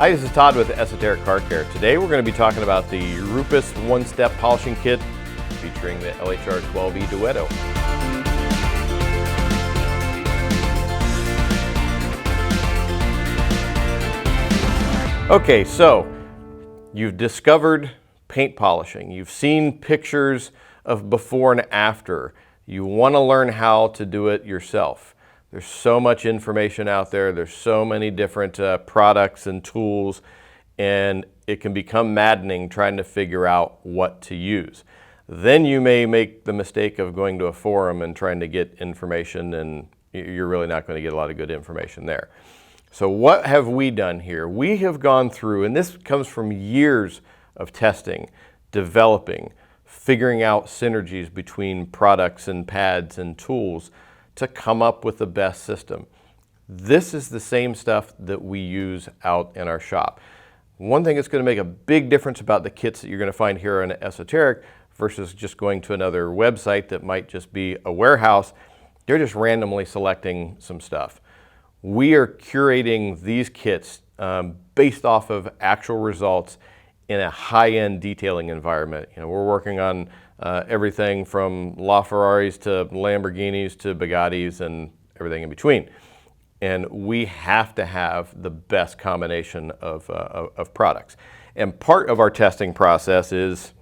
Hi, this is Todd with ESOTERIC Car Care. Today we're going to be talking about the Rupes one-step polishing kit featuring the LHR12E Duetto. Okay, so you've discovered paint polishing. You've seen pictures of before and after. You want to learn how to do it yourself. There's so much information out there. There's so many different products and tools, and it can become maddening trying to figure out what to use. Then you may make the mistake of going to a forum and trying to get information, and you're really not going to get a lot of good information there. So what have we done here? We have gone through, and this comes from years of testing, developing, figuring out synergies between products and pads and tools to come up with the best system. This is the same stuff that we use out in our shop. One thing that's going to make a big difference about the kits that you're going to find here in ESOTERIC versus just going to another website that might just be a warehouse, they're just randomly selecting some stuff. We are curating these kits based off of actual results in a high-end detailing environment. You know, we're working on everything from LaFerraris to Lamborghinis to Bugattis and everything in between. And we have to have the best combination of products. And part of our testing process is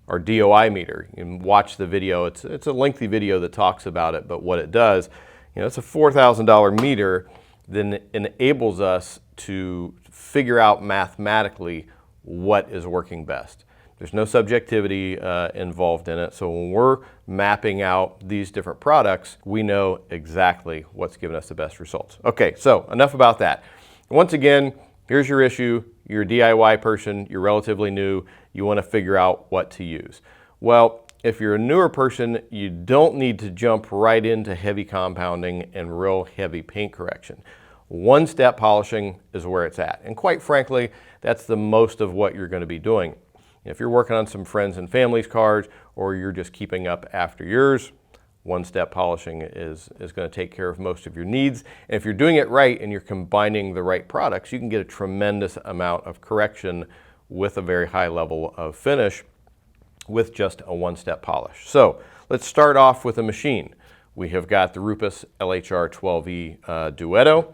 our DOI meter. You can watch the video. It's a lengthy video that talks about it, but what it does, you know, it's a $4,000 meter that enables us to figure out mathematically what is working best. There's no subjectivity involved in it, so when we're mapping out these different products, we know exactly what's giving us the best results. Okay, so enough about that. Once again, here's your issue. You're a DIY person, you're relatively new, you want to figure out what to use. Well, if you're a newer person, you don't need to jump right into heavy compounding and real heavy paint correction. One-step polishing is where it's at, and quite frankly, that's the most of what you're going to be doing. If you're working on some friends and family's cars, or you're just keeping up after yours, one-step polishing is going to take care of most of your needs. And if you're doing it right and you're combining the right products, you can get a tremendous amount of correction with a very high level of finish with just a one-step polish. So let's start off with a machine. We have got the Rupes LHR12E Duetto.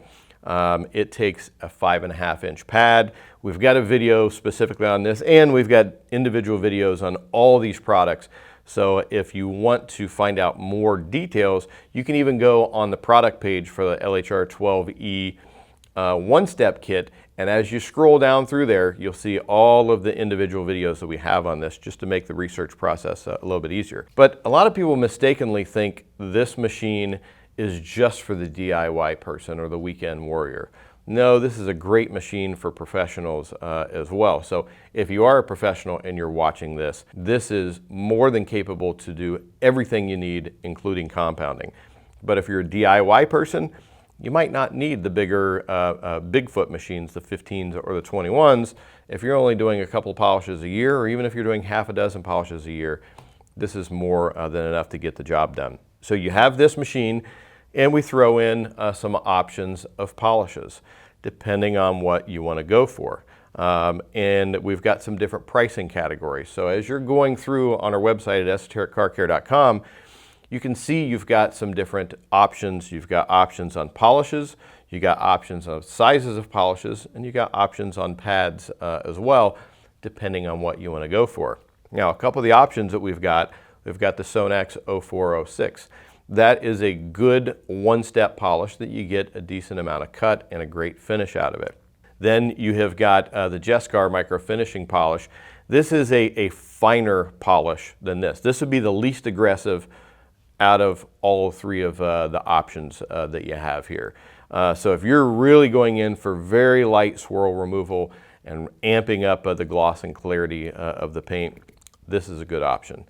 It takes a 5.5-inch pad. We've got a video specifically on this, and we've got individual videos on all these products. So if you want to find out more details, you can even go on the product page for the LHR12E one-step kit, and as you scroll down through there, you'll see all of the individual videos that we have on this, just to make the research process a little bit easier. But a lot of people mistakenly think this machine is just for the DIY person or the weekend warrior. No, this is a great machine for professionals as well. So if you are a professional and you're watching this, this is more than capable to do everything you need, including compounding. But if you're a DIY person, you might not need the bigger Bigfoot machines, the 15s or the 21s. If you're only doing a couple polishes a year, or even if you're doing half a dozen polishes a year, this is more than enough to get the job done. So you have this machine, and we throw in some options of polishes, depending on what you want to go for. And we've got some different pricing categories. So as you're going through on our website at esotericcarcare.com, you can see you've got some different options. You've got options on polishes, you got options on sizes of polishes, and you got options on pads as well, depending on what you want to go for. Now, a couple of the options that we've got the Sonax 0406. That is a good one-step polish that you get a decent amount of cut and a great finish out of it. Then you have got the Jescar micro finishing polish. This is a finer polish than this. This would be the least aggressive out of all three of the options that you have here. So if you're really going in for very light swirl removal and amping up the gloss and clarity of the paint, this is a good option.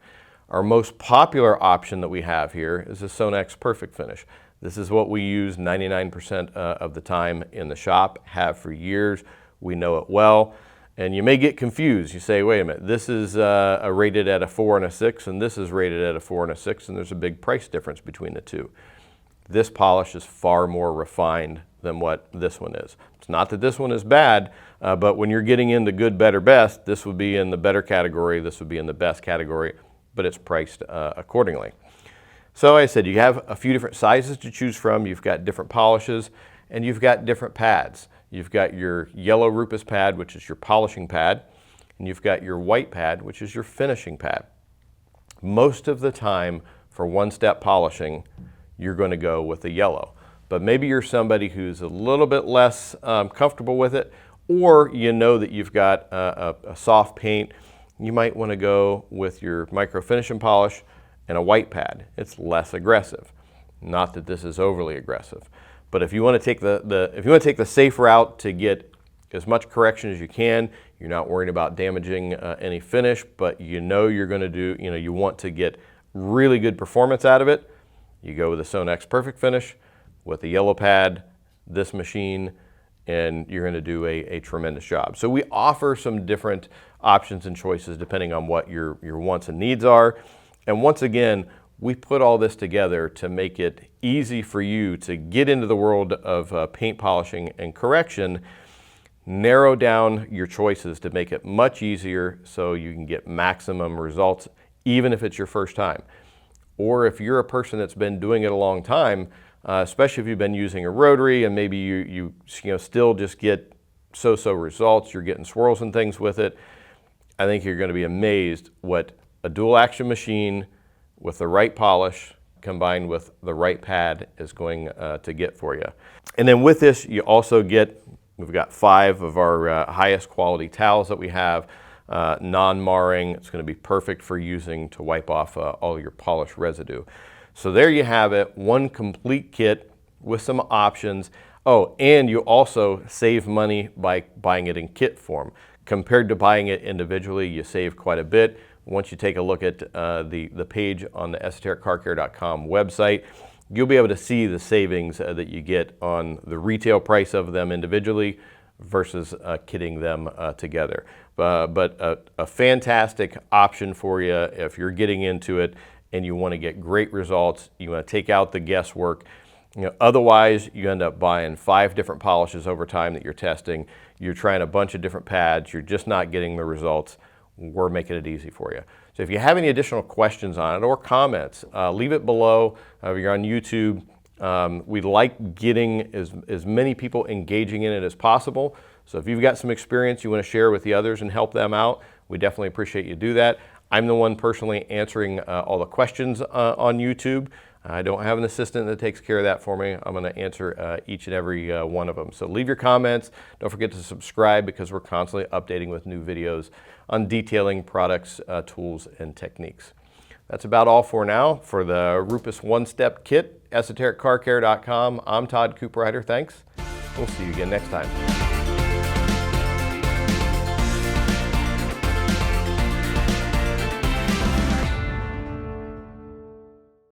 Our most popular option that we have here is the Sonax Perfect Finish. This is what we use 99% of the time in the shop, have for years. We know it well. And you may get confused. You say, wait a minute, this is rated at a 4 and a 6, and this is rated at a 4 and a 6, and there's a big price difference between the two. This polish is far more refined than what this one is. It's not that this one is bad, but when you're getting into good, better, best, this would be in the better category, this would be in the best category, but it's priced accordingly. So I said you have a few different sizes to choose from, you've got different polishes, and you've got different pads. You've got your yellow Rupes pad, which is your polishing pad, and you've got your white pad, which is your finishing pad. Most of the time for one-step polishing, you're going to go with the yellow. But maybe you're somebody who's a little bit less comfortable with it, or you know that you've got a soft paint. You might want to go with your micro finishing polish and a white pad. It's less aggressive. Not that this is overly aggressive. But if you want to take the safe route to get as much correction as you can, you're not worried about damaging any finish, but you know you're going to do, you want to get really good performance out of it, you go with the Sonax Perfect Finish with the yellow pad, this machine, and you're going to do a tremendous job. So we offer some different options and choices depending on what your wants and needs are. And once again, we put all this together to make it easy for you to get into the world of paint polishing and correction, narrow down your choices to make it much easier so you can get maximum results, even if it's your first time. Or if you're a person that's been doing it a long time, especially if you've been using a rotary and maybe you still just get so-so results, you're getting swirls and things with it, I think you're going to be amazed what a dual action machine with the right polish combined with the right pad is going to get for you. And then with this, you also get, we've got 5 of our highest quality towels that we have, non-marring. It's going to be perfect for using to wipe off all your polish residue. So there you have it, one complete kit with some options. Oh, and you also save money by buying it in kit form. Compared to buying it individually, you save quite a bit. Once you take a look at the page on the ESOTERICCarCare.com website, you'll be able to see the savings that you get on the retail price of them individually versus kitting them together. But a fantastic option for you if you're getting into it and you want to get great results, you want to take out the guesswork. Otherwise, you end up buying 5 different polishes over time that you're testing. You're trying a bunch of different pads. You're just not getting the results. We're making it easy for you. So if you have any additional questions on it or comments, leave it below. If you're on YouTube, we like getting as many people engaging in it as possible. So if you've got some experience you want to share with the others and help them out, we definitely appreciate you do that. I'm the one personally answering all the questions on YouTube. I don't have an assistant that takes care of that for me. I'm going to answer each and every one of them. So leave your comments. Don't forget to subscribe because we're constantly updating with new videos on detailing products, tools, and techniques. That's about all for now. For the Rupes One-Step Kit, ESOTERICCarCare.com, I'm Todd Cooprider. Thanks. We'll see you again next time.